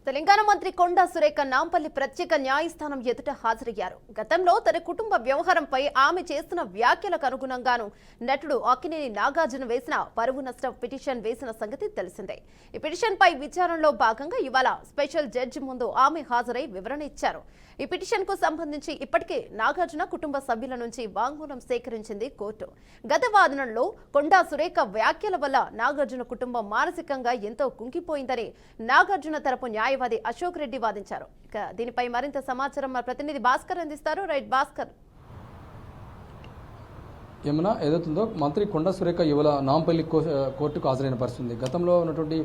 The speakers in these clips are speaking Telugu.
తెలంగాణ మంత్రి కొండా సురేఖ నాంపల్లి ప్రత్యేక న్యాయస్థానం ఎదుట హాజరయ్యారు. గతంలో తన కుటుంబ వ్యవహారంపై ఆమె చేస్తున్న వ్యాఖ్యలకు అనుగుణంగాను నటుడు అక్కినేని నాగార్జున వేసిన పరువు నష్ట పిటిషన్ వేసిన సంగతి తెలిసిందే. ఈ పిటిషన్పై విచారణలో భాగంగా ఇవాళ స్పెషల్ జడ్జి ముందు ఆమె హాజరై వివరణ ఇచ్చారు. ఈ పిటిషన్కు సంబంధించి ఇప్పటికే నాగార్జున కుటుంబ సభ్యుల నుంచి వాంగ్మూలం సేకరించింది కోర్టు. గత వాదనలో కొండా సురేఖ వ్యాఖ్యల వల్ల నాగార్జున కుటుంబం మానసికంగా ఎంతో కుంగిపోయిందని నాగార్జున తరపు న్యాయవాది అశోక్ రెడ్డి వాదించారు. ఇక దీనిపై మరింత సమాచారం మా ప్రతినిధి భాస్కర్ అందిస్తారు. రైట్ భాస్కర్. ఏమన్నా ఏదైతుందో మంత్రి కొండా సురేఖ ఇవాళ నాంపల్లి కోర్టుకు హాజరైన పరిస్థితి. గతంలో ఉన్నటువంటి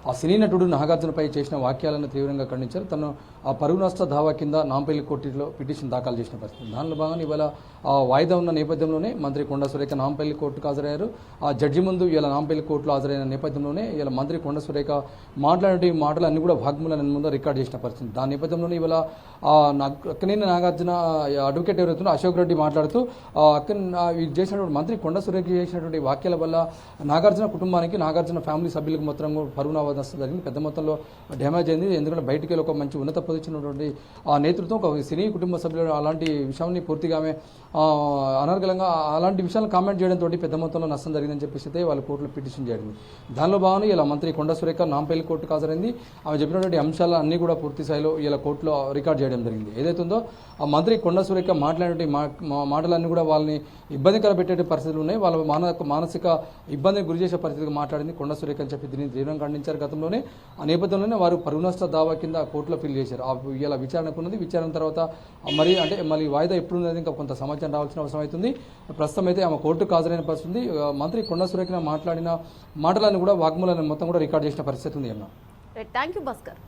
ఆ సినీ నటుడు నాగార్జునపై చేసిన వాక్యాలను తీవ్రంగా ఖండించారు. తను ఆ పరువు నష్ట దావా కింద నాంపల్లి కోర్టులో పిటిషన్ దాఖలు చేసిన పరిస్థితి. దానిలో భాగంగా ఇవాళ ఆ వాయిదా ఉన్న నేపథ్యంలోనే మంత్రి కొండా సురేఖ నాంపల్లి కోర్టుకు హాజరయ్యారు. ఆ జడ్జి ముందు ఇలా నాంపల్లి కోర్టులో హాజరైన నేపథ్యంలోనే ఇలా మంత్రి కొండా సురేఖ మాట్లాడే మాటలన్నీ కూడా వాగ్మూలాన్ని ముందు రికార్డ్ చేసిన పరిస్థితి. దాని నేపథ్యంలోనే ఇవాళ అక్కినేని నాగార్జున అడ్వకేట్ ఎవరైతుందో అశోక్ రెడ్డి మాట్లాడుతూ చేసినటువంటి మంత్రి కొండా సురేఖ చేసినటువంటి వాక్యాల వల్ల నాగార్జున కుటుంబానికి, నాగార్జున ఫ్యామిలీ సభ్యులకు మొత్తం పరువు నష్టం జరిగింది, పెద్ద మొత్తంలో డ్యామేజ్ అయింది. ఎందుకంటే బయటికి వెళ్ళి ఒక మంచి ఉన్నత పొజిషన్ ఉన్నటువంటి ఆ నేతృత్వం ఒక సినీ కుటుంబ సభ్యులు అలాంటి విషయాన్ని పూర్తిగా ఆమె అనర్గళంగా అలాంటి విషయాలను కామెంట్ చేయడంతో పెద్ద మొత్తంలో నష్టం జరిగిందని చెప్పేసి వాళ్ళు కోర్టులో పిటిషన్ చేయడం. దానిలో భాగంగా ఇలా మంత్రి కొండా సురేఖ నాంపల్లి కోర్టుకు హాజరైంది. ఆమె చెప్పినటువంటి అంశాలు అన్నీ కూడా పూర్తి స్థాయిలో ఇలా కోర్టులో రికార్డ్ చేయడం జరిగింది. ఏదైతుందో ఆ మంత్రి కొండా సురేఖ మాట్లాడినటువంటి మాటలన్నీ కూడా వాళ్ళని ఇబ్బందికర పెట్టే పరిస్థితులు ఉన్నాయి. వాళ్ళ మానసిక ఇబ్బందిని గురి చేసే పరిస్థితికి మాట్లాడింది కొండా సురేఖ అని చెప్పి దీన్ని తీవ్రంగా ఖండించారు. గతంలోనే ఆ నేపథ్యంలోనే వారు పరువు నష్ట దావా కింద కోర్టులో ఫిల్ చేశారు. ఇలా విచారణకు ఉన్నది. విచారణ తర్వాత మళ్ళీ వాయిదా ఎప్పుడు ఉన్నది ఇంకా కొంత సమాచారం రావాల్సిన అవసరం అవుతుంది. ప్రస్తుతం అయితే ఆమె కోర్టుకు హాజరైన పరిస్థితి. మంత్రి కొండా సురేఖ మాట్లాడిన మాటలను కూడా వాగ్మూలాన్ని మొత్తం కూడా రికార్డ్ చేసిన పరిస్థితి ఉంది అన్న. Thank you Bhaskar.